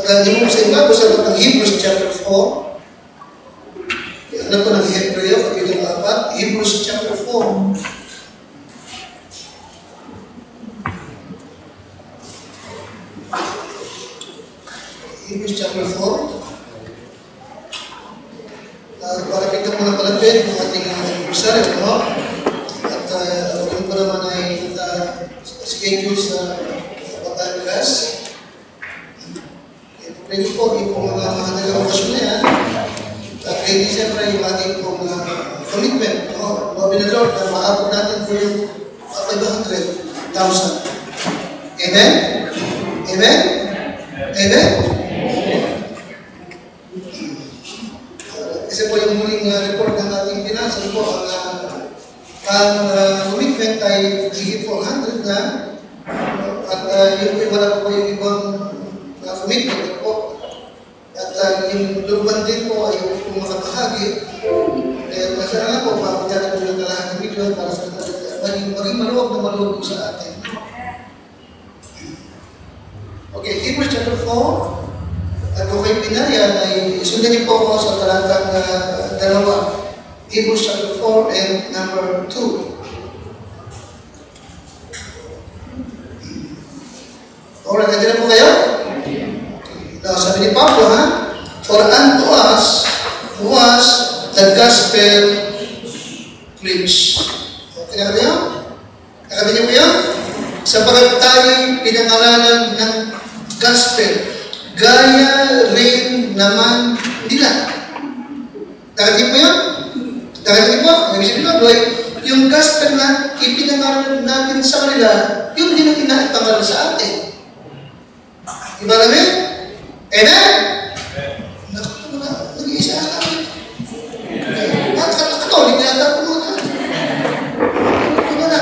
hindi mo sa inyo, gusto ko ng Hebrews chapter 4. Alam ko ng Hebreo, kapitong 4. Hebrews chapter 4. Hebrews chapter 4. Para kita mo na palapit ng ating anniversary, no? At alam ko naman ay schedule sa Batangas. Ready po, yung mga mahalagang okasyon na yan. At ready siyempre yung ating commitment. Sabi na Lord, na maabot natin po yung 500,000. Amen? Amen? Amen? Kasi po yung muling report ng ating finansa po, ang commitment ay higit 400 na. At yun po wala po yung ibang commitment po. At yung lubban din po ay yung makabahagi. Kaya masaya nga po, mapagkala po yung kalahan ng video para sa maging maluwag na maluwag sa atin. Okay, Hebrews chapter 4. At kung kayo pinaryan ay sundan niyo po ako sa talatang 2. Hebrews chapter 4 and number 2. Alright, nandiyan na po kayo? Now, sabi ni Pablo, for unto us was the gospel preached. Okay na kayo? Nakabili niyo po yun? Sapagat tayo pinangaralan ng gospel, gaya rin naman nila. Nakabili po yun? Nakabili po? Nakabili po? Yung gospel na ipinangaralan natin sa kanila, yung din ang inapangaral sa atin. Diba namin? Amen? Nag-iisa na kami. Katolik na yata po muna. Diba na?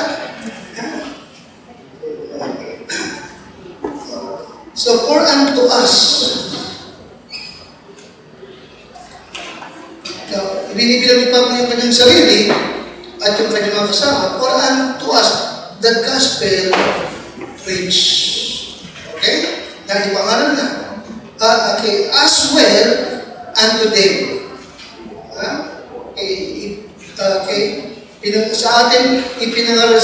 So, for unto us. Now, ibinibilang ni Pablo yung kanyang sarili at yung kanyang mga kasama. For unto us, the gospel preached. Okay? Naipangalan na. Okay, as well unto them. Sa atin, ipinangalan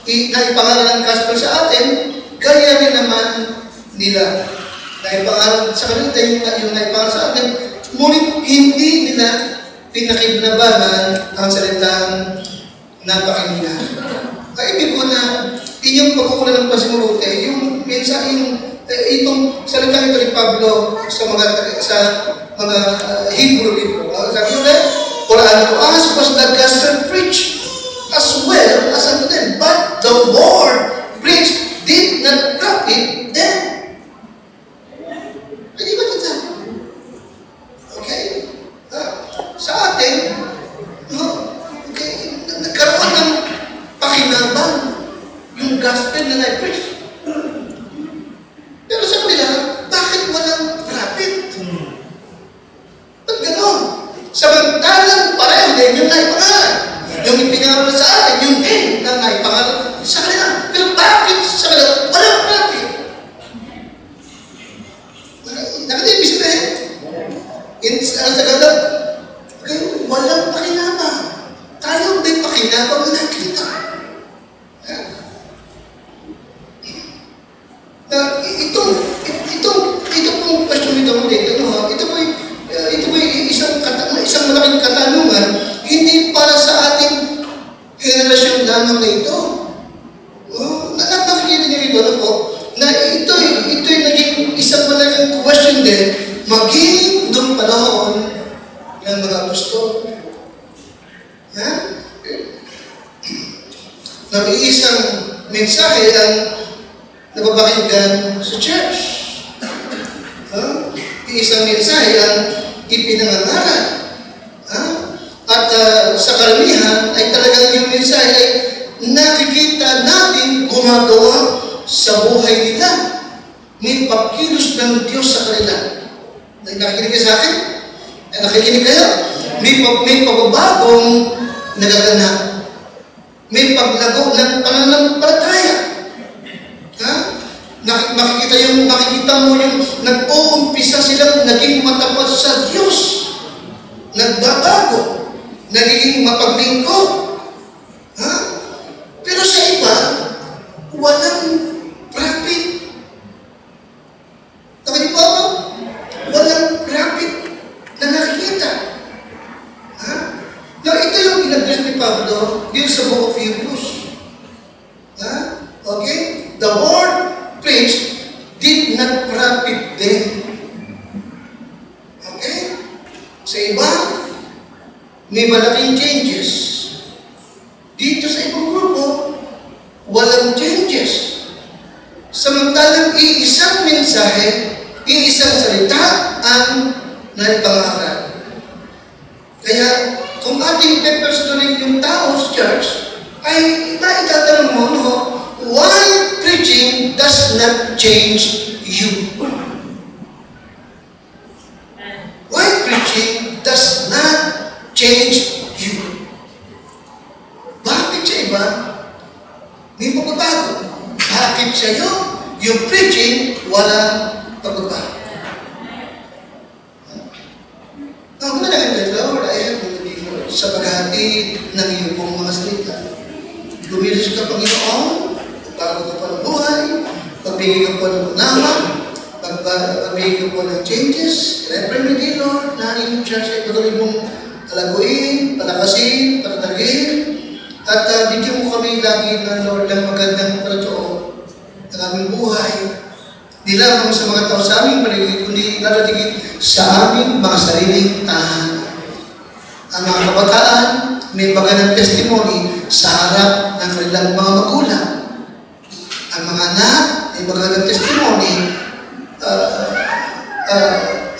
naipangalan ng gospel sa atin, gaya rin naman nila. Naipangalan sa kanila, yung naipangalan sa atin, ngunit hindi nila pinakibnabanan ang salitang napakinggan. Ibig ko na, inyong pagkukulan ng pasimulute, yung mensahe, itong salita ito ni Pablo sa mga Hebrew people. Sabi ko for unto us was the gospel preached as well as unto them. But the word preached did not profit them. Hindi ba kita? Okay? Sa atin, okay, nagkaroon ng pakinabang yung gospel na na-preach. Pero sa kanila, bakit walang profit? Ba't gano'n? Samantalang pareho din yung naipangalan. Yung ipinangalan sa atin, yung din na naipangalan sa kanila. Pero bakit sa kanila walang profit? Nakatibig sabihin? Ang Tagalog, walang pakinabang. Tayo may pakinabang na nakita. Ito pong question nito mo dito, ito po isang malaking katanungan, hindi para sa ating henerasyon lamang na ito. Nakikita niyo ito na po, na ito'y naging isang malaking question din, maging doon panahon ng mga apostol. Nag-iisang mensahe ang napapakinggan sa church. Isang mensahe ang ipinangangaral. At sa karamihan ay talagang yung mensahe ay nakikita natin gumagawa sa buhay nila. May pagkilos ng Diyos sa kanila. Nakikinig kayo sa akin? Nakikinig kayo? May pagbabagong nagaganap. May paglago ng pananampalataya. makikita mo yung nag-uumpisa silang naging matapat sa Diyos. Nagbabago. Nagiging mapaglingkod. Ha? Pero sa iba, walang profit. Nakinig po ako? Walang profit na nakikita. Ha? Now, ito yung in-address ni Pablo dito sa Book of Hebrews. Ha? Okay? The word preached did not profit them. Okay? Sa iba, may malaking changes. Dito sa ibang grupo, walang changes. Samantalang iisang mensahe, iisang salita ang naipangaral. Kaya, kung ating pepersonalin yung tao sa church, ay naitatanong mo, no, why preaching does not change you? Why preaching does not change you? Bakit sa iba, may pagbabago? Bakit sa iyo, yung preaching, walang pagbabago? Ang manalangin tayo, Lord, I have believed, Lord, sa paghahatid ng iyong pong mga salita. Lumilis ka, Panginoon, bago ka pa ng buhay, pagbigay ka po ng unawa, pagbigay ka po ng changes. And I pray with you, Lord, na inyong church ay patuloy mong alaguin, palakasin, patatagin, at bigyan mo kami lagi na, Lord, ng magandang palatoo ng aming buhay. Di lamang sa mga tao sa aming paligid, kundi naratigit sa aming mga sariling tahanan. Ang mga kabataan, may magandang testimony sa harap ng kanilang mga magulang. Ang mga anak, may magandang testimony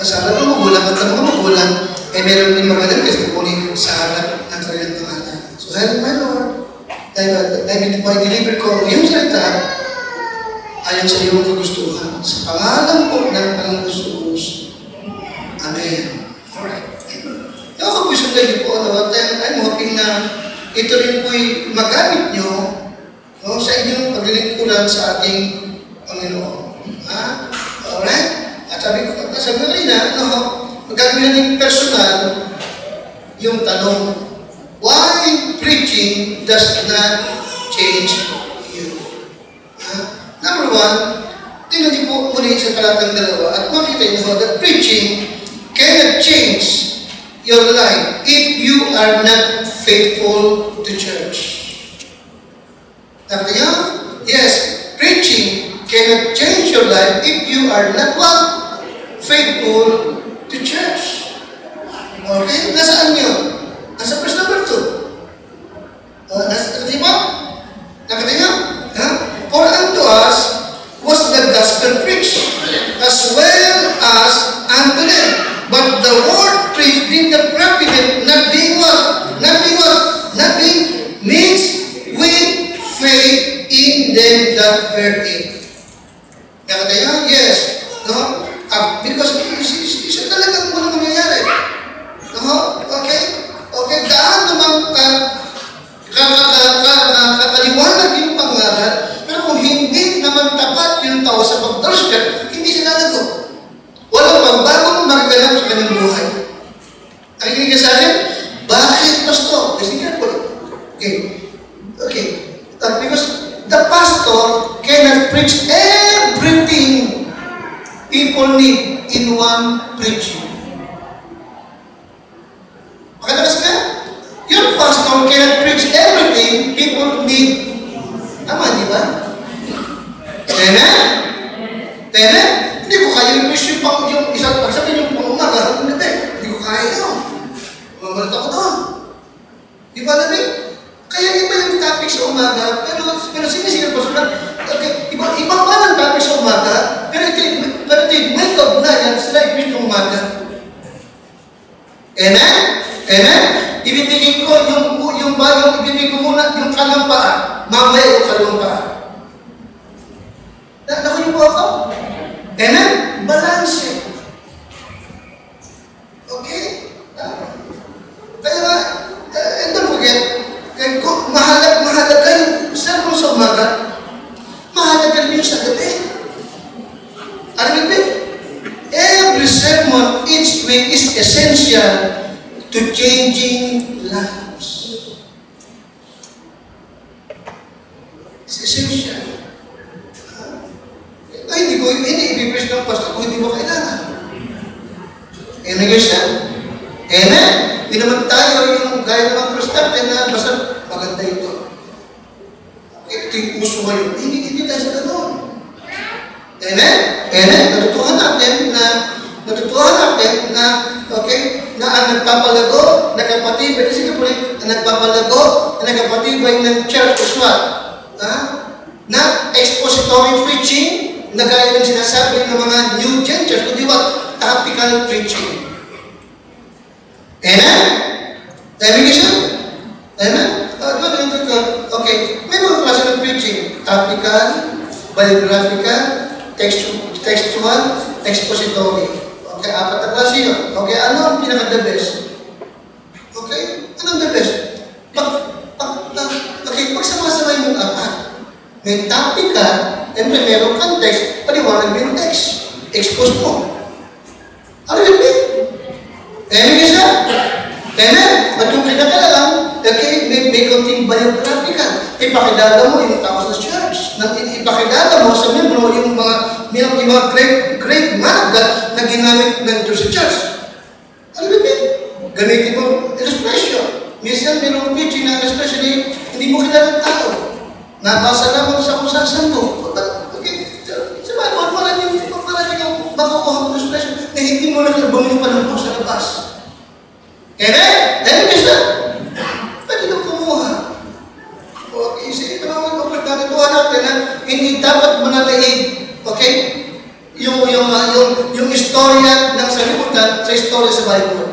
sa harap ng magulang at ang mga magulang ay meron din magandang testimony sa harap ng kanilang mga anak. So, help my Lord, dahil may deliver ko yung salita ayon sa iyong kagustuhan. Sa pangalan po ng Panginoon Jesus. Amen. Alright. Nakakapuso tayo po, at I'm hoping na ito rin po'y magamit nyo, no, sa inyong paglilingkuran sa ating Panginoon. Ha? Alright? At sabi ko rin na, no, magagawin natin personal yung tanong, why preaching does not change you? Ha? Number one, tingnan niyo po muli sa talatang 2 at makita niyo that preaching cannot change your life if you are not faithful to church. Nakita niyo? Yes, preaching cannot change your life if you are not what? Faithful to church. Okay? Nasaan niyo? Nasa verse number 2. Nakita niyo? Nakita niyo? For unto us was the gospel preached, as well as unto them. But the word preached did not profit them, not being what? Not being mixed with faith in them that heard it. Nakita niyo? Yes. No? Because isa talagang walang mangyayari. No? Okay? Okay, gaano mang kakaliwanag yung pangaral, pero kung hindi naman tapat yung tao sa pag-doorstep, hindi sila lago. Walang pagbagong magaganap sa kanyang buhay. Nakikinig ka sa akin? Bakit, Pastor? Listen carefully. Okay. Because the pastor cannot preach everything people need in one preaching. Makalakas ka? Your pastor cannot preach everything people need. Tama, di ba? Amen? Hindi ko kaya i-preach yung isang pagsabi yung pang-umaga. Hindi ko kaya yun. Mamalit ako doon. Di ba namin? Kaya iba yung topic sa umaga, pero sinisigil pa sulat. Okay, ibang pa ng topic sa umaga, pero ito may kaugnayan sila i-preach ng umaga. Amen? Amen? Ibibigay ko ibibigay ko muna yung kalang paa. Mamaya yung kalang paa. Nakunin po ako? Amen? Balance. Okay? Kaya nga, and don't forget, mahalaga yung sermon sa umaga, mahalaga rin yung sa gabi. way is essential to changing lives. It's essential. Ay, hindi i-preach ng pastor kung hindi mo kailangan. Amen, guys, amen? Hindi naman tayo yung gaya ng prostate na basta maganda ito. Ito yung uso ngayon. Hindi tayo sa ganoon. Amen? Amen? Natutuhan natin na, okay, na ang nagpapalago, nakapatibay, sige po rin, ang nagpapalago, na nakapatibay ng church is what? Na expository preaching, na gaya ng sinasabi ng mga New Gen Church, kundi what? Topical preaching. Amen? Amen kasi? Amen? Okay. May mga klase ng preaching. Topical, biographical, textual, expository. Okay, apat na klase yun. Okay, ano ang pinaka-the best? Okay? Ano ang the best? Okay, pagsamasabay mo apat. May topical, and merong context, paliwanag mo yung text. Expose mo. Ano yun? Amen isa? Amen? At yung kinakailangan, okay, may konting biographical. Ipakilala mo yung tao sa church. Ipakilala mo sa membro yung mga great man of God na ginamit ng Diyos sa church. Ano yun? Gamitin mo illustration. Minsan mayroong preaching na especially hindi mo kilala ng tao. Nabasa lamang sa kung saan to. Okay. Sa mga doon parating ang makukuha mo illustration na hindi mo na bumili pa ng book sa labas. Amen? Amen kasi pwede nang kumuha. Okay, isipin naman kapag natutuwa natin na hindi dapat manalaig, okay, yung istorya ng salimutan sa istorya sa Bible.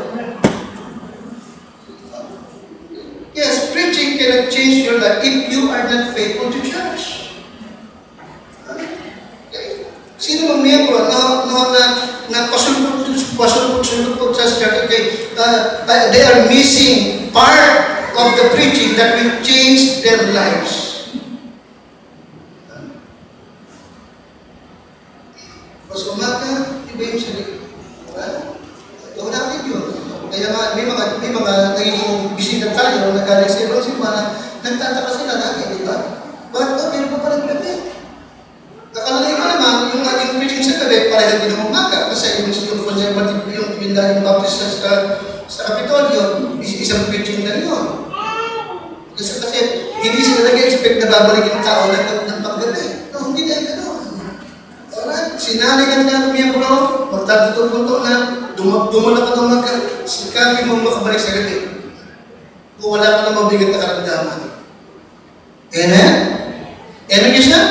Yes, preaching cannot change your life if you are not faithful to church. Okay. Sino mang miyembro na pasulpot sa church, okay, they are missing part of the preaching that will change their lives. Pas umaga, iba yung sarili. Huwag natin yun. Kaya may mga naging bisita tayo, nagaling sa ibang simbahan, nagtataka sila lagi, di ba? Bakit meron pa palang gabi? Kakalagay pa naman, yung preaching sa gabi, parehan din ng umaga. Kasi yung conservative, yung dating baptist sa Kapitolyo, isang preaching na yun. Kasi hindi sila nag-expect na babalik yung tao ng paggabi. No, hindi dahil gano'n. Alright, sinanay ka na miyembro, magtatutunto na, dumula ka ng sikapin mo makabalik sa gabi. Kung wala ka na mabigat na karamdaman. Amen? Amen guys na?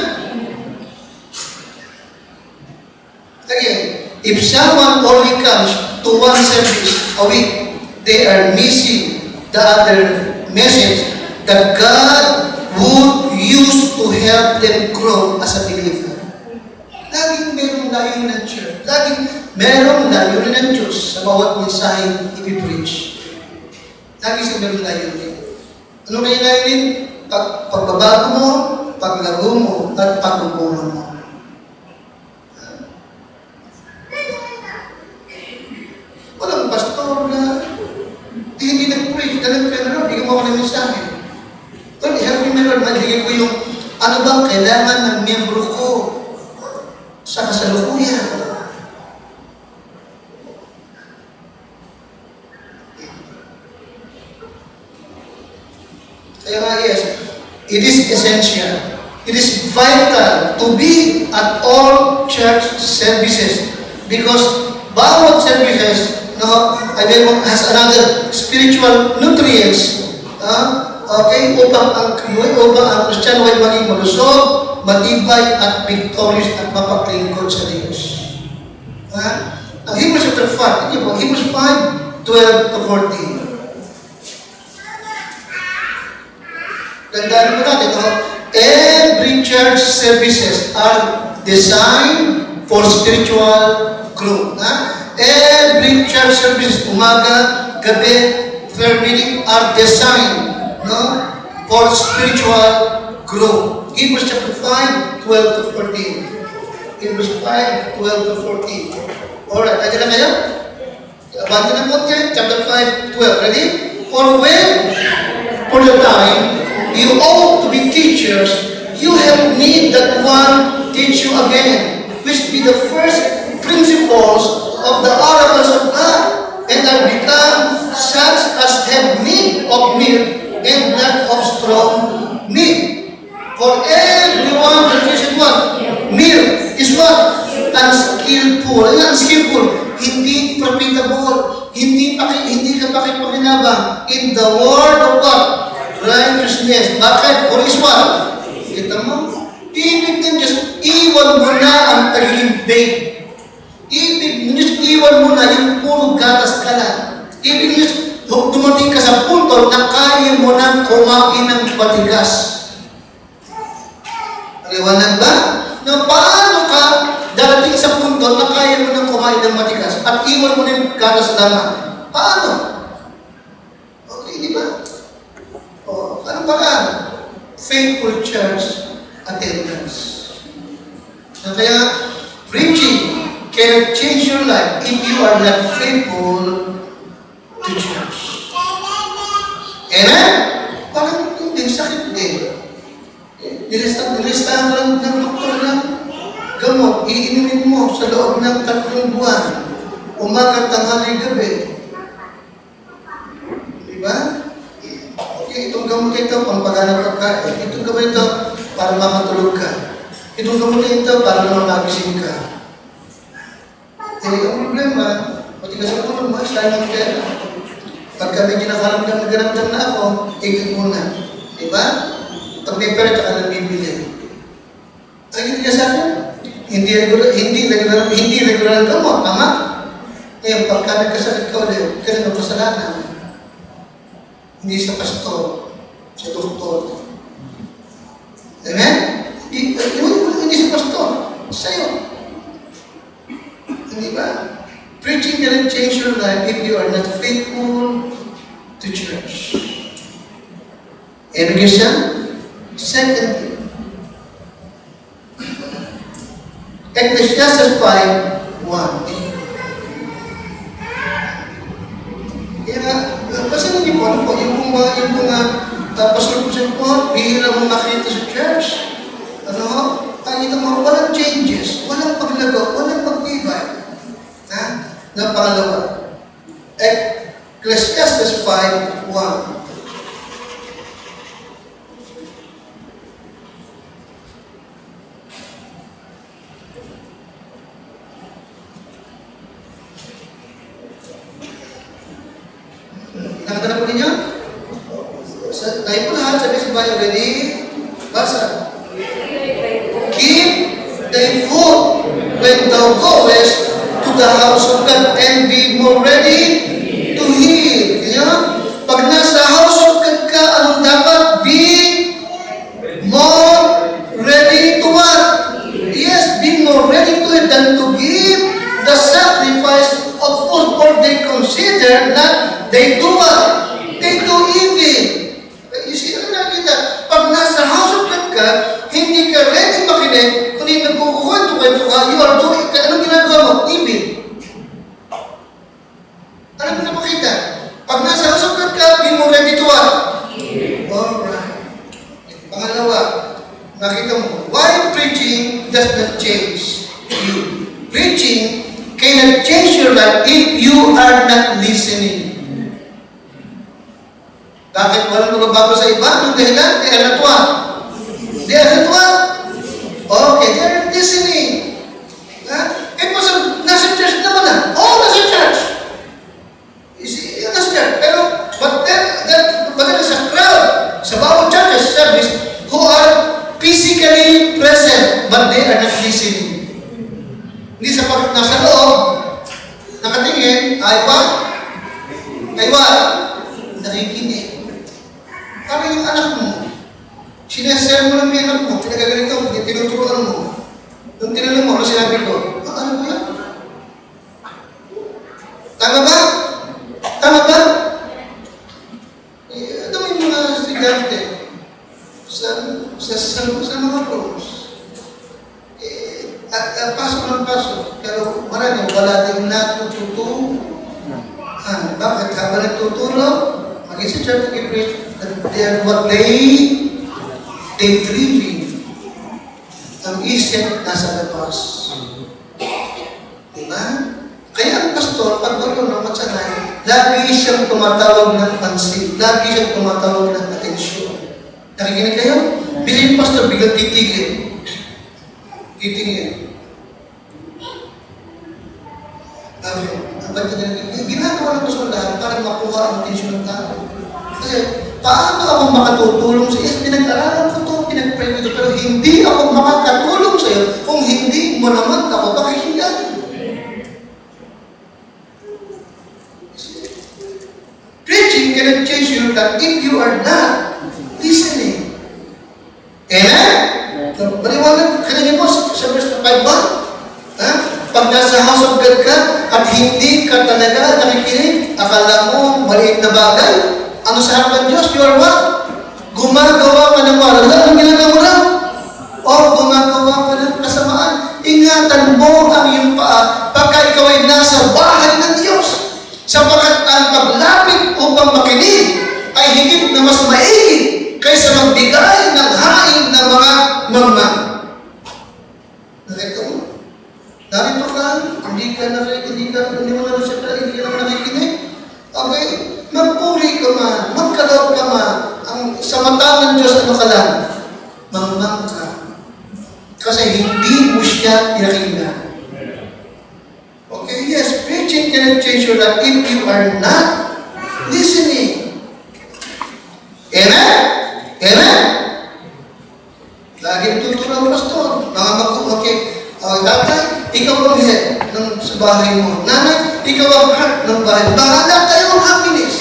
Again, if someone only comes to one service a week, they are missing the other message that God would use to help them grow as a believer. Laging merong layunin ng church. Laging merong layunin ng Diyos sa bawat mensahe ipipreach. Lagi sa merong layunin. Ano kaya layunin? Pagbabago mo, paglago mo, at pagbubungan mo. Walang pastor na hindi nag-preach, na nag-preach, bigyan mo ako ng mensahe. Lord, help me, Lord, madigay ko yung ano bang kailangan ng miyembro ko sa kasalukuyan. Kaya nga, yes, it is essential. It is vital to be at all church services because bawat services has another spiritual nutrients. Okay, upang ang Kristiyano ay maging malusog, matibay at victorious at mapaglingkod sa Diyos. Ang Hebrews chapter 5, Hebrews 5, 12 to 14. Tandaan mo natin, every church services are designed for spiritual growth. Every church services, umaga, gabi, prayer meeting are designed for spiritual growth. Hebrews chapter 5, 12 to 14. Hebrews 5, 12 to 14. Alright, nandiyan na kayo? Abante ng konti, chapter 5:12. Ready? For the time, you ought to be teachers, you have need that one teach you again, which be the first principles of the oracles of God, and are become such as have need of milk and not of strong meat. For everyone that uses what? Milk is what? Unskillful. Ano unskillful? Hindi profitable. Hindi ka pakipakinabang in the word of God. Righteousness. Bakit? For is what? Kita mo? Ibig ng Diyos, iwan mo na ang pagiging babe. Ibig ng Diyos, iwan mo na yung puro gatas ka lang. Ibig ng Diyos, dumating ka sa punto na kaya mo na kumain ng patigas. Aliwanag ba? Na paano ka darating sa punto na kaya mo nang kumain ng matigas at iwan mo na yung gatas lamang? Paano? Okay, di ba? O, anong paraan? Faithful church attendance. So, kaya, preaching cannot change your life if you are not faithful to church. Amen? Parang hindi, sakit din. Nilistahan ka lang ng doktor ng gamot, iinumin mo sa loob ng 3 buwan, umaga, tanghali, gabi. Diba? Okay, itong gamot ito, pampagana pagkain. Itong gamot ito, para makatulog ka. Itong gamot ito, para naman magising ka. Eh, ang problema, pati ka sa puno mo, saan ang pera? Pagka medyo nakaramdam na ako, tigil muna. Diba? Pag may pera, tsaka nang bibili. Ayun niya sa akin, hindi regular ang gamot, tama? Ngayon, pagka nagkasakit ka ulit, kailan ang kasalanan? Hindi sa pastor, sa doktor. Amen? Hindi sa pastor, sa'yo. Hindi ba? Preaching cannot change your life if you are not faithful to church. Ibig siya? Secondly, Ecclesiastes 5:1. Kaya, kasi hindi po, ano po, yung mga pastor po, bihira mo makita sa church. Ano? Nakita mo, walang changes, walang paglago, walang pagtibay. Ha? Na pangalawa, Ecclesiastes 5:1. Nakita na po ninyo? Tayo po lahat, sabi sa bayo, ready? Basa. Keep thy food when thou goest to the house of God and be more ready to hear. Kaya, pag nasa house of God ka, anong dapat? Be more ready to what? Yes, be more ready to it than to give the sacrifice of food, for they consider that they do what? They do evil. You see, ano nakita? Pag nasa house of God ka, hindi ka ready makinig, kundi nagkukwento-kwento ka, you are doing, anong ginagawa mo? Evil. Ano pinapakita? Pag nasa house of God ka, be more ready to what? Alright. Pangalawa, nakita mo, why preaching does not change you? Preaching cannot change your life if you are not listening. Bakit walang magbabago sa iba? Anong dahilan? They are not what? They are not what? Okay, they are listening. Ha? Eh po, nasa church naman na. Oh, nasa church. You see, nasa church. Pero, but then sa crowd, sa bawat churches service, who are physically present, but they are not listening. Hindi sa pag nasa loob, nakatingin, ay what? Ay what? Nakikinig. Parang yung anak mo, sinasaya mo lang yung anak mo, pinagagalito mo, tinuturuan mo. Nung tinanong mo, ano sinabi ko? Ano ba yan? Tama ba? Tama ba? Ano yung mga estudyante sa mga rooms? Pasok ng pasok, pero marami, wala din natututo. habang nagtuturo, maging sa church, nag-preach, they are what they dreaming. Ang isip nasa labas. Diba? Kaya ang pastor, pag marunong matsanay, lagi siyang tumatawag ng pansin, lagi siyang tumatawag ng atensyon. Nakikinig kayo? Bilang yung pastor, biglang titigil. Titigil. Ginagawa ng pastor lahat para makuha ang atensyon ng tao. Kasi, paano ako makatutulong sa iyo? Pinag-aralan ko ito, pinag-pray ko ito, pero hindi ako makakatulong sa iyo kung hindi mo naman ako pakikinggan. Preaching cannot change you that if you are not listening. Amen? Maliwanag, kanina po sa verse 5.1, pag nasa house of God ka at hindi ka talaga nakikinig, akala mo maliit na bagay, ano sa harapan Diyos? You are what? Gumagawa ka ng wala. Anong ginagawa mo lang? O gumagawa ka ng kasamaan. Ingatan mo ang iyong paa pagka ikaw ay nasa bahay ng Diyos. Sapagkat ang paglapit upang makinig ay higit na mas maigit kaysa magbigay ng hain ng mga mamang. Nakita mo? Narito ka, hindi mo na siya, hindi ka naman nakikinig. Okay? Magpuri ka man, magkalaw ka man, sa mata ng Diyos, ano ka lang? Mamang ka. Kasi hindi mo siya pinakinggan. Okay, yes, preaching cannot change your life if you are not listening. Amen? Amen? Lagi nagtuturo ang pastor. Okay, tatay, ikaw ang head sa bahay mo. Nanay, ikaw ang heart ng bahay mo. Bahala tayo ang happiness.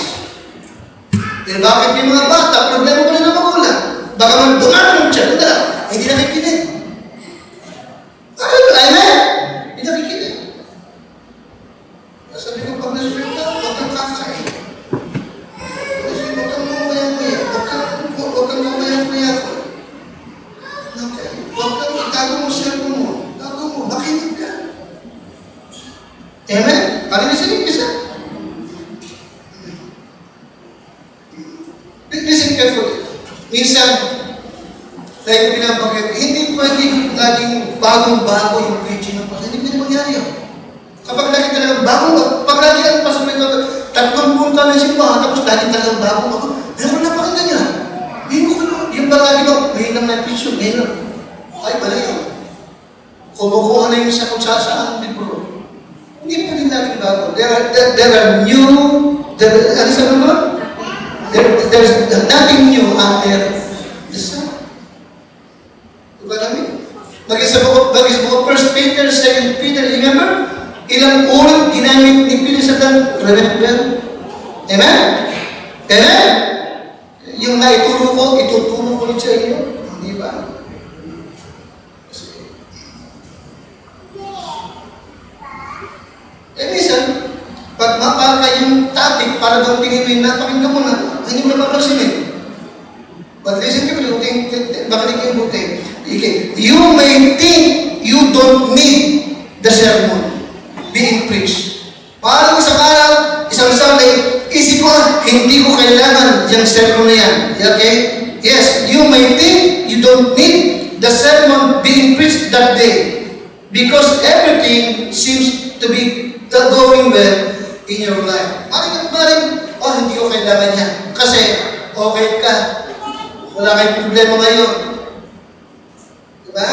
Dahil bakit may mga bata, problema ko na ng magulang. Baka magduman ng tiyan, hindi nakikinig. Amen? Hindi nakikinig. Sabi ko, pag nasulit ka, huwag kang kakain. Kasi huwag kang mamaya-maya. Huwag kang mamaya-maya ko. Okay. Huwag kang itago mo siya mo. Tago mo, makinig ka. Amen? Parinig sa isa. Listen carefully. Minsan, like pinapagkat, hindi pwedeng laging bagong-bago yung preaching ng pastor. Hindi pwede mangyari yun. Kapag nakita na ng bago, pag lagi ang pastor ito, 3 punta na simbahan, tapos lagi talagang bago ako, meron na parang ganyan. Yung palagi ko, may lang na preach yun, ngayon. Ay, pala yun. Kumukuha na yung sa kung saan libro. Hindi pwedeng laging bago. There are new, ano sa naman? There's nothing new under the sun. Diba namin? Maging sa buko 1 Peter, 2 Peter, remember? Ilang ulit ginamit ni Peter sa tan, remember? Amen? Amen? Yung naituro ko, ituturo ko rin sa inyo. Hindi ba? Minsan, pag mapaka yung topic, para daw tingin mo yung napakinggan mo na, hindi mo napapansin eh. But listen to me, makinig yung buti. You may think you don't need the sermon being preached. Parang isang araw, isang Sunday, isip ko, hindi ko kailangan yung sermon na yan. Okay? Yes, you may think you don't need the sermon being preached that day because everything seems to be going well in your life. Maring, hindi ko kailangan yan. Kasi, okay ka. Wala kayong problema ngayon. Diba?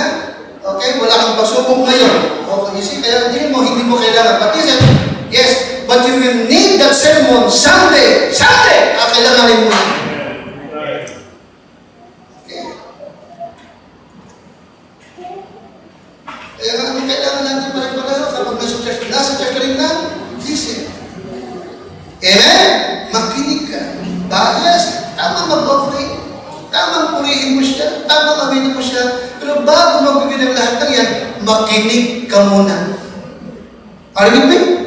Okay? Wala kang pagsubok ngayon. Okay, you see, kaya hindi mo kailangan. But yes, but you will need that sermon Sunday. Kailanganin mo. Okay? Kaya nga, kailangan natin pare-pareho kapag nasa church ka rin lang, listen. Amen? Makinig ka. Yes, tama mag-offering. Tamang purihin mo siya, tamang aminin mo siya, pero bago magbigay ng lahat ng yan, makinig ka muna. Are you with me?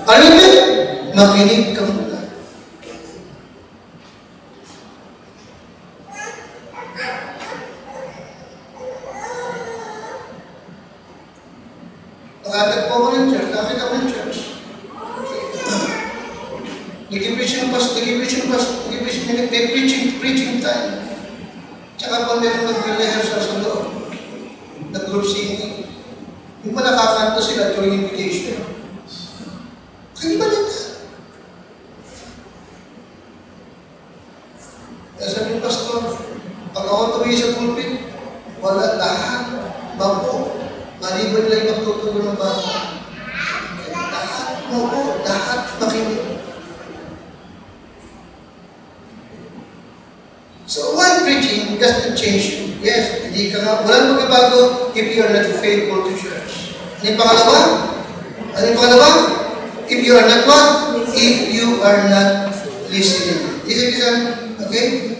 Are you with me? Makinig ka muna. Nakatag po ako ng church, nakita ko ng church. Nag-preach ng pastor, may preaching time. Tsaka pag meron nag-rehearsal sa loob, nag-group singing, yung pala kakanto sila during invitation. Kaya ba nito? Kaya sabi ng pastor, pag ako tumingin sa pulpit, wala lahat, bago, maliban lang magtutulo ng bago. Lahat makinig. So why preaching doesn't change you? Yes, hindi ka nga, walang magbabago if you are not faithful to church. Ano yung pangalawa? If you are not what? If you are not listening. Okay?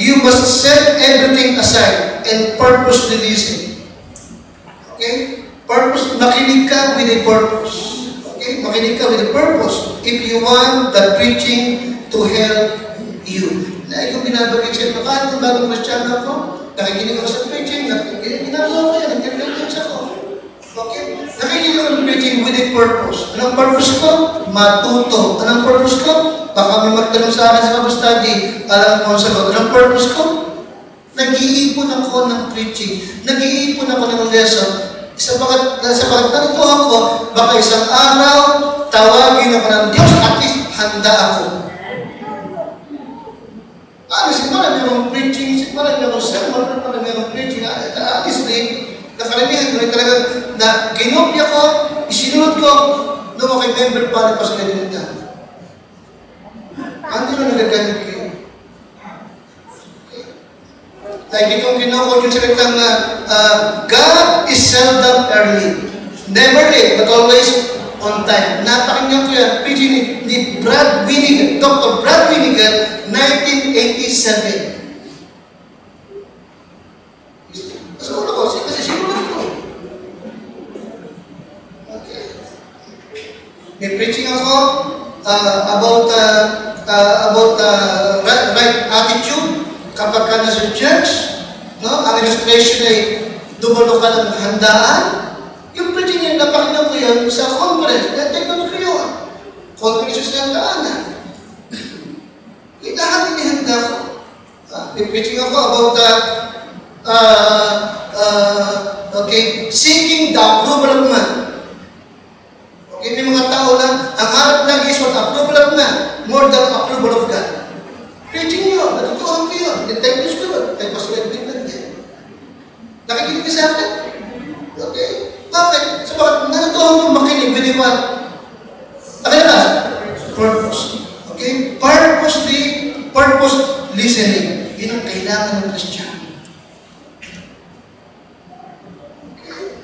You must set everything aside and purposely listen. Okay? Makinig ka with a purpose. Okay? Makinig ka with a purpose. If you want the preaching to help you. Dahil kung binabagay siya, kahit kung bagong Kristiyano ako, nakikinig ako sa preaching, ginagawa ko yan, nag-preach ako. Okay? Nakikinig ako ng preaching with a purpose. Anong purpose ko? Matuto. Anong purpose ko? Baka may magtanong sa akin sa Bible study, alam ko ang sagot. Anong purpose ko? Nag-iipon ako ng preaching. Nag-iipon ako ng lesson. Sabagat natutuhan ko, baka isang araw, tawagin ako ng Diyos, at least handa ako. Sigmara mayroong preaching, sigmara mayroong sermon, sigmara mayroong preaching. Honestly, nakaramihan ko rin talaga na ginopya ko, isinunod ko, nung ako'y member pa sa kanilita. Hindi na nagagamit kayo. Like itong kinukod yung salitang God is seldom early. Never late, but always on time. Napakinggan ko yan, preaching ni Brad Winiger, Dr. Brad Winiger, 1987. So, ano ko? Kasi sinulat ko. Okay. May preaching ako about right attitude kapag ka na sa church, no? Ang illustration ay dumalo ka ng handaan. Yung preaching niya, napakinggan ko yan sa conference. Take note ko yun. Conference sa handaanan. Lahat inihanda ko. Preaching ako about seeking the approval of man. Okay, may mga tao lang, ang harap lang is what approval of man, more than approval of God. Preaching yun, natutuhan ko yun. Take this ko yun. Kaya pasulit din lang yan. Nakikinig ka sa akin? Okay. Bakit? So bakit natutuhan ko makinig with the what? Purpose. Okay? Purpose listening. Yun ang kailangan ng Kristiyano. Okay?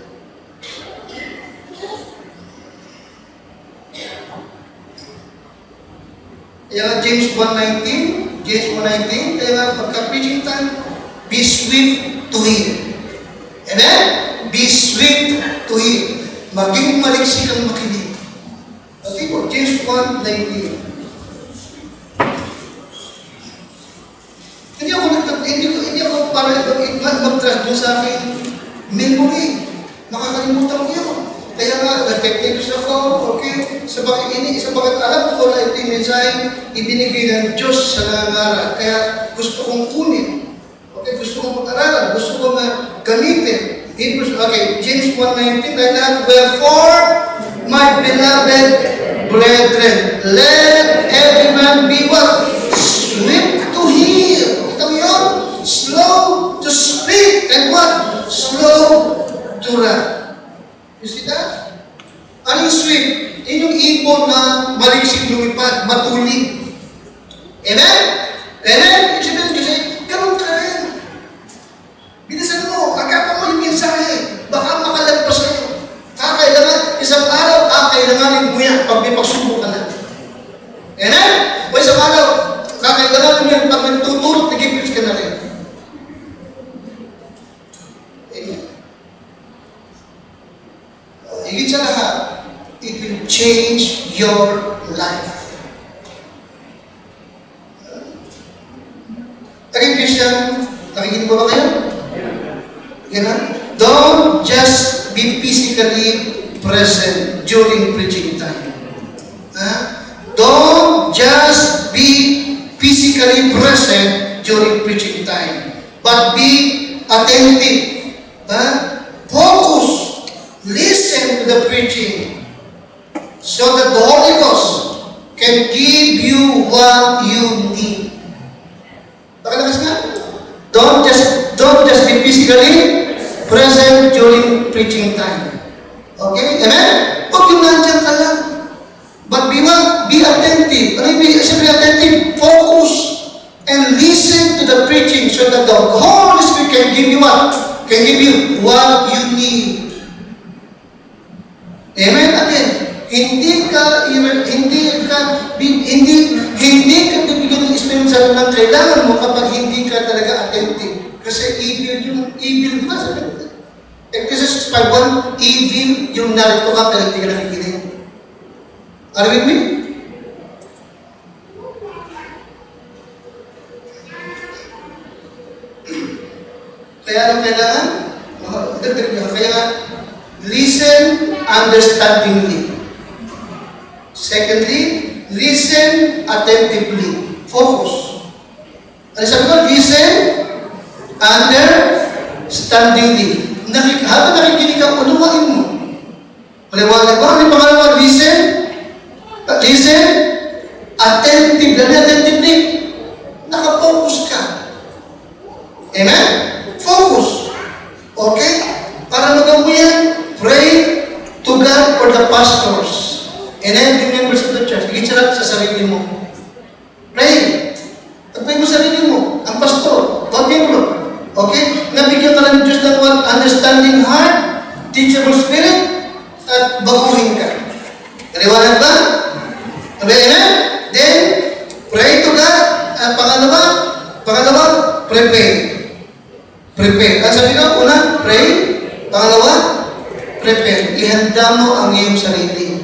Kaya James 1:19, kaya nga pagka-preaching time, be swift to hear. Amen? Be swift to hear. Maging maliksik ang makinig. Okay po, James 1:19. Hindi ako para mag-trust doon sa akin. Memory. Makakalimutan ko yun. Kaya nga, nag-techniques ako, okay? Sabagat alam ko na ito yung mensahe ibinigay ng Diyos sa nangangaral. Kaya gusto kong kunin. Okay, gusto kong mag-aralan. Gusto kong gamitin. Okay, James 1:19, wherefore, my beloved brethren, let every man be what? Swift to hear. Ito yun? Slow to speak. And what? Slow to wrath. You see that? Anong swift? Yun yung ibon na maliksik lumipad, matulig. Amen? Amen? Ibig kasi, ganun ka rin. Binisan mo, agapa mo yung mensahe. Baka makalagpas sa'yo. Kakailangan, isang araw, kakailanganin mo yan pag may pagsubok ka na. Amen? O isang araw, kakailanganin mo yan pag may tutulog, nag-preach ka na rin. Amen. Higit sa lahat, it will change your life. Again, Christian, nakikinig ba kayo? Ganun? Don't just be physically present during preaching time. Don't just be physically present during preaching time, but be attentive. Focus. Listen to the preaching so that the Holy Ghost can give you what you need. Pakalakas nga? Don't just be physically present during preaching time. Okay? Amen? Huwag yung nandiyan ka lang. But be attentive. Ano yung sabi attentive? Focus and listen to the preaching so that the Holy Spirit can give you what? Can give you what you need. Amen? Again, hindi ka bibigyan ng Espiritu Santo ng kailangan mo kapag hindi ka talaga attentive. Kasi evil, di ba? Ecclesiastes 5:1, evil yung narito ka pero hindi ka nakikinig. Are you with me? Kaya anong kailangan? Kaya listen understandingly. Secondly, listen attentively. Focus. Ano sabi ko? Listen understandingly. Habang nakikinig ka, unuwain mo. Maliwanag ba? Ano yung pangalawa? Listen attentively. Attentively. Nakafocus ka. Amen? Focus. Okay? Para magawa mo yan, pray to God for the pastors and every members of the church. Higit sa sarili mo. Pray. Pag-pray mo sarili mo, ang pastor, pag-membro. Okay? Nabigyan ka ng Diyos ng understanding heart, teachable spirit, at baguhin ka. Kaliwanag ba? Amen? Then, pray to God. Pangalawa, prepare. Prepare. Ang sabi ko, una, pray. Pangalawa, prepare. Ihanda mo ang iyong sarili.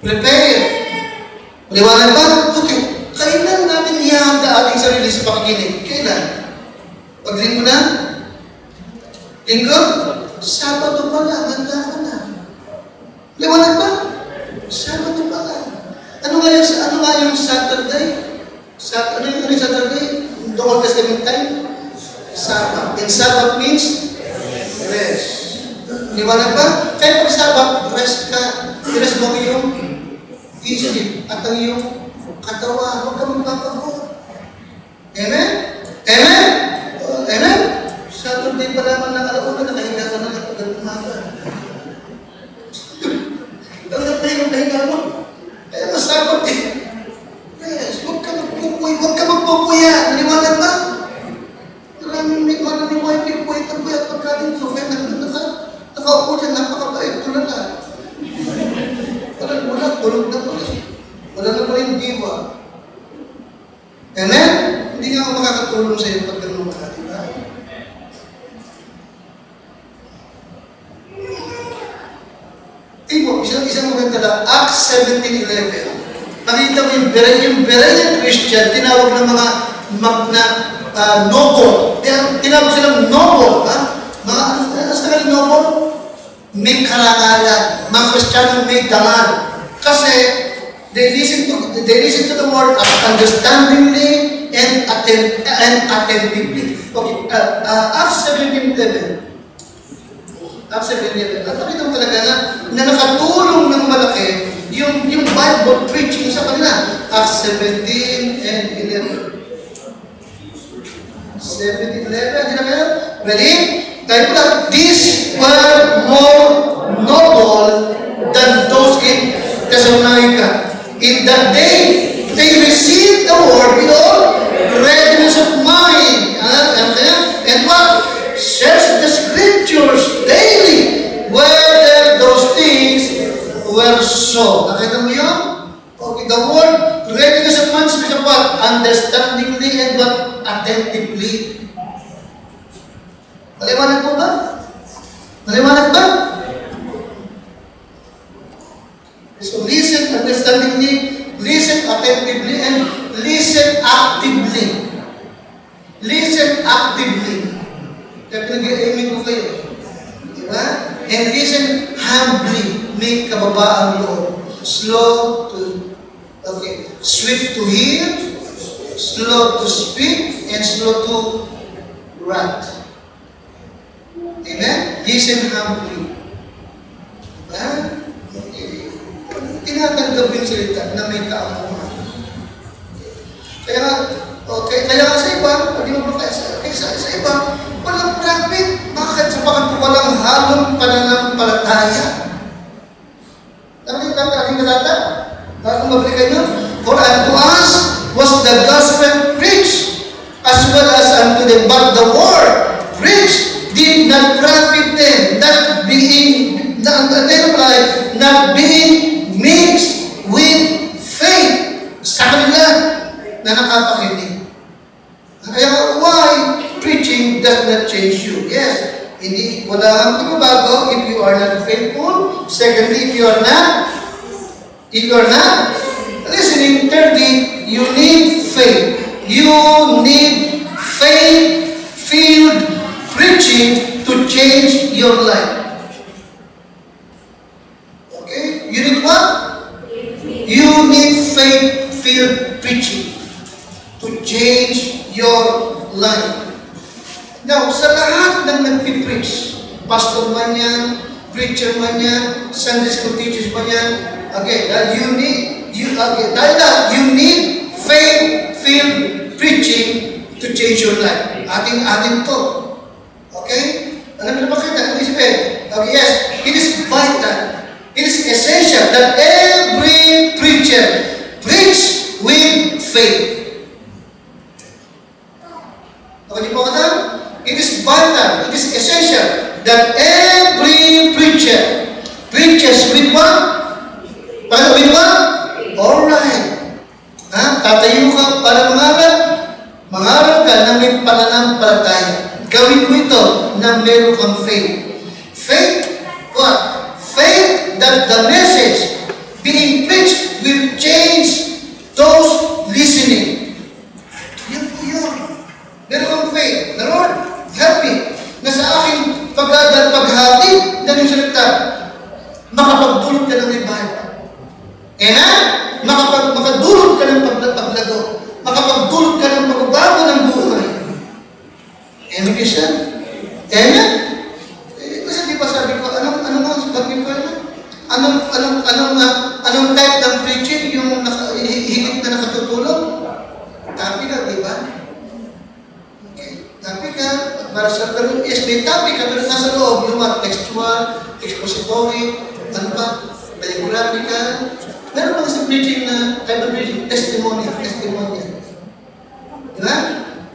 Prepare. Kaliwanag ba? Okay. Kailan natin ihanda ating sarili sa pakikinig? Kailan? Paglinggo na? Linggo? Sabado pa lang, handa ka na. Liwanag ba? Sabado pa lang. Ano nga yung Saturday? Ano yung Saturday? The Old Testament time? Sabbath. And Sabbath means rest. Liwanag ba? Kaya pag Sabbath, rest ka. I-rest mo yung isip at ang iyong katawan. Huwag ka magpapagod. Amen? Amen? Amen? Saturday pa naman ng alauna, nakahinga ka na lang pagkat umaga. Tanggap na yung dahiga mo. Kaya masabot eh. Yes, huwag ka magpupuya. Naniwanan ba? Maraming wife po itang buya pagkain ko. Kaya nakaupo dyan, napakabait ko na lang. Parang wala, tulog na pala. Wala na pala yung diwa. Amen? Hindi nga ako makakatulong sa iyo pag ganun ka, diba? Isang maganda lang, Acts 17:11. Nakita mo yung Berean Christian, tinawag ng mga noble. Tinawag silang noble. Ano sa kanil noble? May karangalan. Mga Kristiyano may dangal. Kasi they listen to the word understandingly and attentively. Okay, Acts 17:11. Acts 17:11. At nakita mo talaga na nakatulong ng malaki yung Bible preaching sa kanila. Acts 17:11. 17:11. Hindi na kayo? Ready? Tayo pala. These were more noble than those in Thessalonica. In that day, they received the word with all readiness of mind. And what? Search the scriptures daily whether those things were so. Nakita mo yun? Okay, the word readiness of mind is what? Understandingly and what? Attentively. Maliwanag po ba? Maliwanag ba? So listen understandingly, listen attentively, and listen actively. Listen actively. Kaya pinag-i-aiming ko kayo. Diba? And listen humbly. May kababaang loob. Slow to Okay. Swift to hear, slow to speak, and slow to wrath. Amen? Listen humbly. Diba? Okay. Tinatanggap yung salita na may kaamuhan. Kaya nga sa iba, pag di mo sa iba, walang prophet. Bakit? Sapagat walang halong pananampalataya. Aking talata? Kung mabalikan nyo, for unto us was the gospel preached, as well as unto them, but the word preached did not profit them, not being mixed with faith sa kanila na nakapakinig. Kaya why preaching does not change you? Yes, hindi, wala ang pagbabago if you are not faithful. Secondly, if you are not listening. Thirdly, you need faith. You need faith-filled preaching to change your life. Okay? You need what? You need faith-filled preaching to change your life. Now, sa lahat ng nagpipreach, pastor man yan, preacher man yan, Sunday school teachers man yan, okay, that you need faith-filled preaching to change your life. Ating to. Okay? Alam na ba kita? Okay, yes. It is vital. It is essential that every preacher preach with faith. Okay, po ka? It is vital, it is essential that every preacher preaches with what? With what? Alright. Tatayo ka para mangaral ka na may pananampalataya. Gawin mo ito na meron kang faith. Faith, what? Faith that the message being preached will change those listening. Yan po yun. Meron kang faith. The Lord, help me na sa aking paghatid na yung salita, makapagdulot ka ng revival. Makadulot ka ng paglago. Makapagdulot ka ng pagbabago ng buhay. Amen, Christian? Amen? Kasi di ba sabi ko, anong type ng preaching yung higit na nakatutulog? Tapi ka, di ba? Tapi ka, para sa pero yes, may topic ka, pero nasa loob, yung textual, expository, ano pa, biographical. Meron mga sa preaching na, type of preaching, testimony. Diba?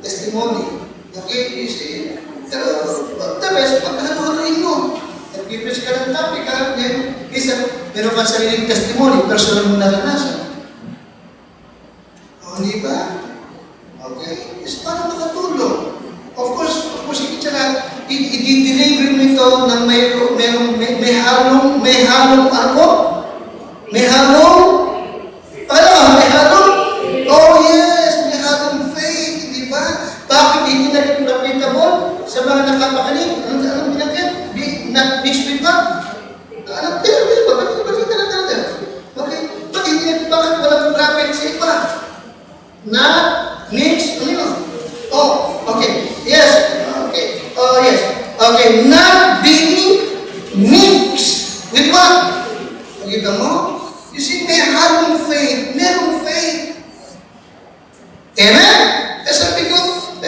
Testimony. Okay, you see? Pero, the best, pagkakaluhaluin mo. Nag-preach ka ng topic ka, meron ka sariling testimony, personal mo naranasan. O, di ba? Okay? Is para makatulong. Of course, hindi siya na, i-deliver mo ito ng may halong ako? May halong? Oh yes, may halong faith, di ba? Bakit hindi na reputable sa mga nakapakinig? Anong pinagyan? Not mixed with what? Bakit walang prophet sa iba? Not mixed, Oh, okay. Yes. Okay. Oh, yes. Okay. Not being mixed with what? Nakita mo? You see, may halong faith. Merong faith. Amen? Kaya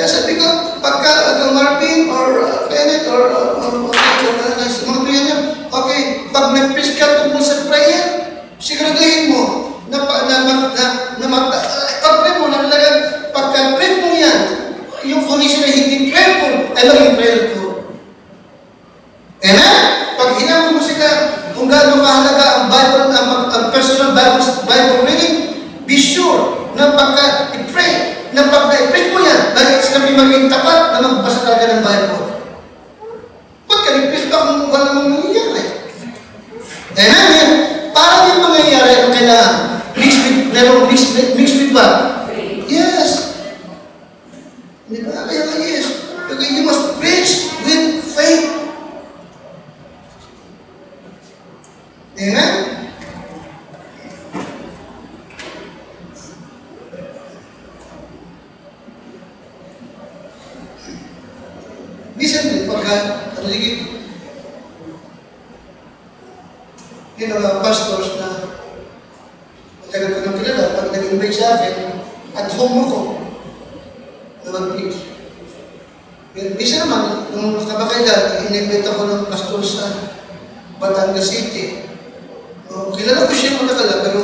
sabi ko, pagka Marvin or Kenneth or mga tuyan niya, okay, pag nag-preach ka tungkol sa prayer, siguraduhin mo na pag-pray mo, pagka-pray mo yan, yung condition na hindi prayerful, ay maging prayerful. Amen? Pag hinamon mo sila kung gaano kahalaga ang Bible, ang personal Bible reading, be sure na pagka i-pray, na pagka-i-pray mo yan, dahil sila may maging tapat na magbasa talaga ng Bible. Pagka i-pray ba kung wala mong nangyayari? Amen? Parang yung mangyayari ang kailangan. Mixed with what? Yes. Di ba? Kaya yes. Okay, you must preach with faith. Amen? yung mga pastors na matagal ko nang kilala, pag nag-invite sa akin, at home ako na mag-preach. Isa naman, nung kabakailan, in-invite ako ng pastor sa Batangas City. Kilala ko siya matagal, pero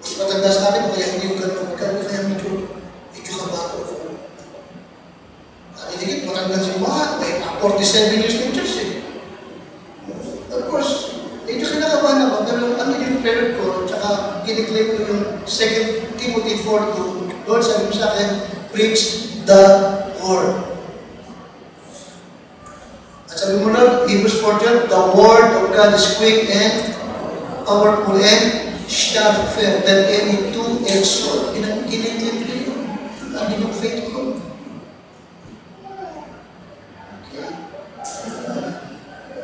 mas matanda sa akin, kaya hindi ko ganun, kaya medyo kabago ako. Hindi, matanda siya mga, may 47 years ng church eh. Of course, medyo kinakabahan ako, pero ano yung prayer ko, tsaka kiniklaim ko yung 2 Timothy 4:2, Lord, sabi mo sa akin, preach the word. At sabi mo na, Hebrews 4:12, the word of God is quick and powerful and sharper than any two-edged sword. Kiniklaim ko yun. Ano yung faith ko?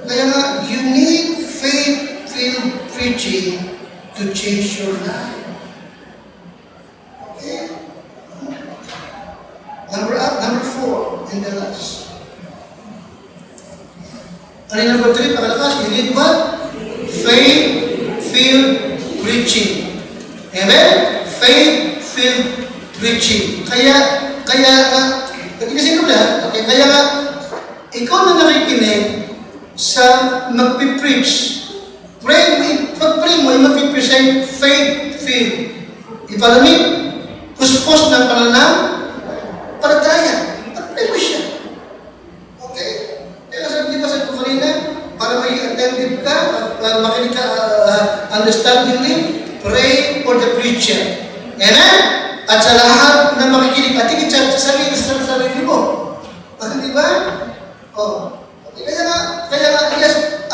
Kaya nga, you need faith-filled preaching to change your life. Okay? Number 4, and the last. Ano yung number 3, pakalakas? You need what? Faith-filled preaching. Amen? Faith-filled preaching. Kaya nagigising ko na, okay, kaya nga, ikaw na nakikinig sa magpipreach. Pag-pray mo, ay magpipreach ay faith-filled. Ipalamig, puspos ng pananampalataya. Pag-pray mo siya. Okay? Kaya sabi, di ba sabi ko kanina, para may attentive ka, makinig ka understandingly, pray for the preacher. Amen? At sa lahat na makikinig, at higit sa sarili mo. Di ba? Oh. Kaya nga, yes,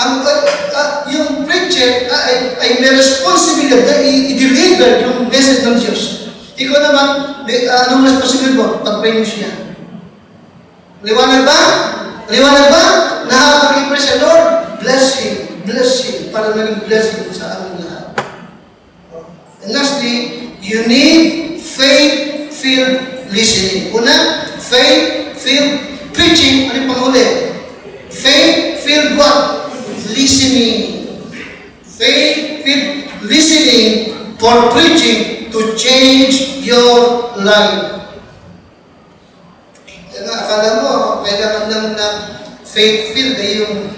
yung preacher ay may responsibilidad na i-deliver yung message ng Diyos. Ikaw naman, anong responsibilidad mo? Pag-pray mo siya. Liwanag ba? Liwanag ba? Na habang i-pray siya, Lord, bless him, para naging blessing sa amin lahat. And lastly, you need faith-filled listening. Una, faith-filled preaching. Ano yung panghuli? Faith-filled what? Listening. Faith-filled listening for preaching to change your life. Kaya nga, akala mo, kailangan lang na faith-filled ay yung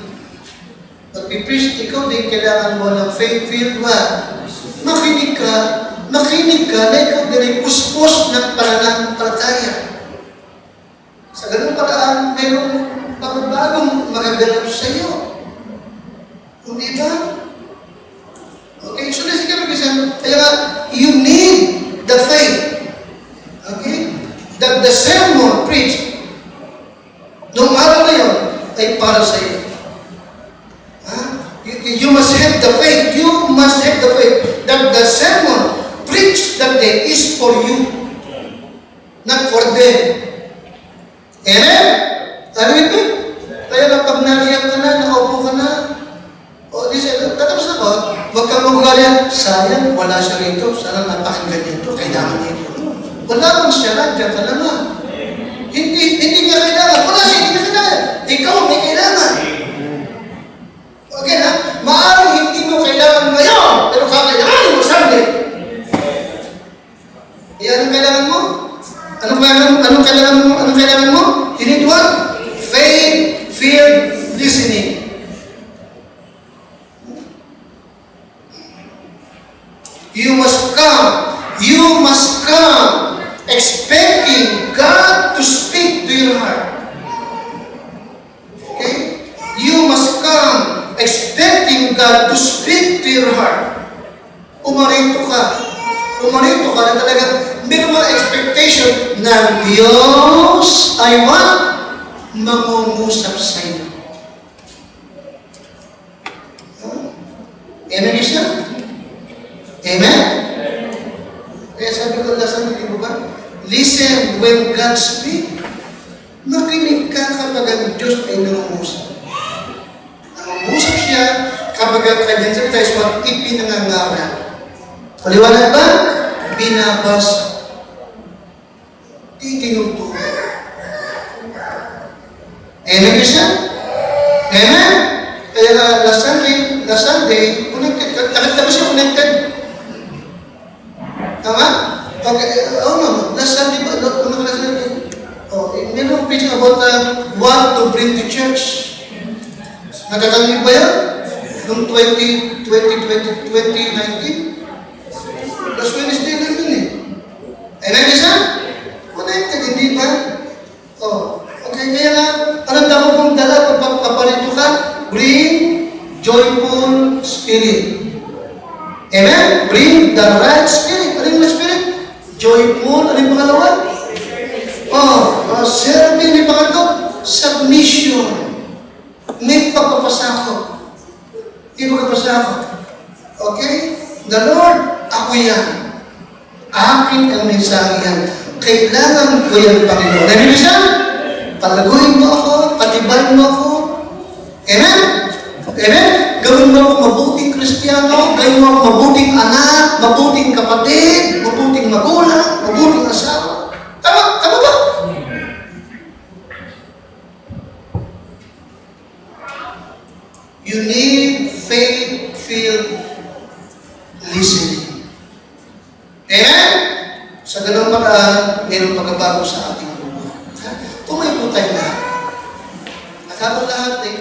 pag-preach, ikaw din kailangan mo ng faith-filled what? Makinig ka na ikaw din ay puspos ng pananampalataya. Sa ganung paraan, mayroong bagong magaganap sa iyo. Hindi ba? Okay, so let's sige mag-isang. Kaya nga, you need the faith. Okay? That the sermon preached noong araw na yun ay para sa iyo. You must have the faith. You must have the faith that the sermon preached that day is for you, not for them. Amen? Amen ba? Kaya na pag nariyan ka na, nakaupo ka na, o di siya, tatapos na ko, huwag kang magugalit, sayang, wala siya rito, sana napakinggan dito, kailangan dito. Wala man siya, nandiyan ka naman. Hindi niya kailangan, wala siya, hindi niya kailangan. Ikaw may kailangan. Okay na? Maaaring hindi mo kailangan ngayon, pero kakailangan mo Sunday. Anong kailangan mo? Anong kailangan mo? You need what? Faith-filled listening. You must come expecting God to speak to your heart. Okay? You must come expecting God to speak to your heart. Umarito ka na talagang meron mga expectation ng Diyos ay mangungusap sa iyo. Amen siya? Amen? Kaya sabi ko lasan, hindi mo ba? Listen when God speaks. Makinig ka kapag ang Diyos ay nangungusap. Nangungusap siya kapag ang kanyang salita is ipinangangaral. Paliwanag ba? Binabasa. Titinuturo. Amen siya? Amen? Kaya last Sunday, kung ba siya connected? Tama? Okay, last Sunday ba? Meron preaching about what to bring to church. Natatanggap ba yan? Noong 2019? Last Wednesday lang yun eh. Ay, nag-isa? Connected, hindi ba? Okay, kaya nga, anong dapat mong dala pag papalito ka? Bring joyful spirit. Amen? Bring the right spirit. Ano yung spirit? Joyful. Ano yung pangalawa? Serving. May pangatlo? Submission. May pagpapasakot. May pagpapasakot. Okay? The Lord, ako yan. Akin ang mensahe yan. Kailangan ko yan, Panginoon. Nabibig siya? Palaguin mo ako, patibayin mo ako. Amen? Amen? Gawin mo ako mabuting Kristiyano, gawin mo ako mabuting anak, mabuting kapatid, mabuting magulang, mabuting asawa. Tama? Tama ba? You need faith-filled listening. Amen? Sa ganun paraan, mayroong pagbabago sa ating buhay. Tumay po tayo lahat. At habang lahat ay